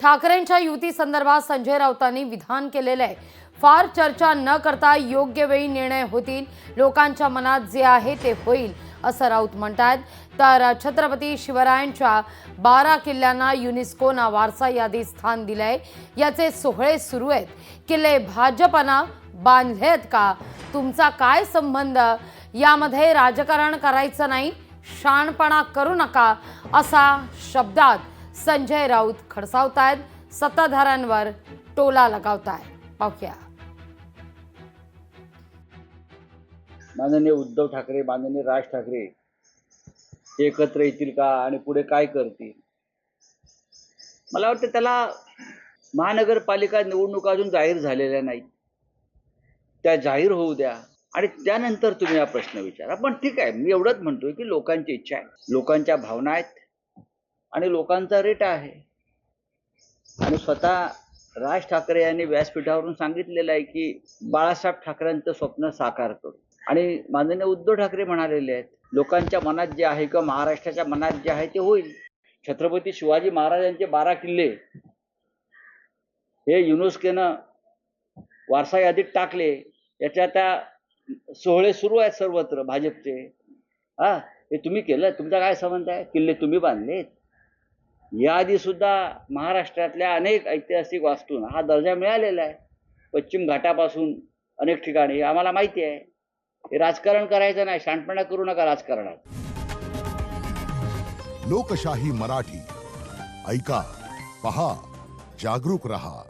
ठाकरेंच्या युती संदर्भात संजय राऊतांनी विधान केलेले आहे। फार चर्चा न करता योग्य वेळी निर्णय होतील, लोकांच्या मनात जे आहे ते होईल असं राऊत म्हणतात। तर छत्रपती शिवरायांच्या 12 किल्ल्यांना युनेस्कोनं वारसा यादीत स्थान दिलंय। याचे सोहळे सुरू आहेत। किल्ले भाजपनं बांधलेत का? तुमचा काय संबंध? यामध्ये राजकारण करायचं नाही, शाणपणा करू नका असा शब्दात संजय राऊत खडसावतायत, सत्ताधाऱ्यांवर टोला लगावतायत। पाहूया। माननीय उद्धव ठाकरे, माननीय राज ठाकरे एकत्र येतील का आणि पुढे काय करतील? मला वाटतं त्याला महानगरपालिका निवडणुका अजून जाहीर झालेल्या नाहीत, त्या जाहीर होऊ द्या आणि त्यानंतर तुम्ही हा प्रश्न विचारा। पण ठीक आहे, मी एवढंच म्हणतोय की लोकांची इच्छा आहे, लोकांच्या भावना आहेत आणि लोकांचा रेट आहे। आणि स्वतः राज ठाकरे यांनी व्यासपीठावरून सांगितलेलं आहे की बाळासाहेब ठाकरेंचं स्वप्न साकार करू। आणि माननीय उद्धव ठाकरे म्हणालेले आहेत, लोकांच्या मनात जे आहे किंवा महाराष्ट्राच्या मनात जे आहे ते होईल। छत्रपती शिवाजी महाराजांचे 12 किल्ले हे युनेस्कोनं वारसा यादीत टाकले, याच्या त्या सोहळे सुरू आहेत सर्वत्र भाजपचे। हे तुम्ही केलं, तुमचा काय संबंध आहे? किल्ले तुम्ही बांधलेत। याआधी सुद्धा महाराष्ट्रातल्या अनेक ऐतिहासिक वास्तूंना हा दर्जा मिळालेला आहे, पश्चिम घाटापासून अनेक ठिकाणी, आम्हाला माहिती आहे। हे राजकारण करायचं नाही, शाणपणा करू नका राजकारणात। लोकशाही मराठी ऐका, पहा, जागरूक रहा।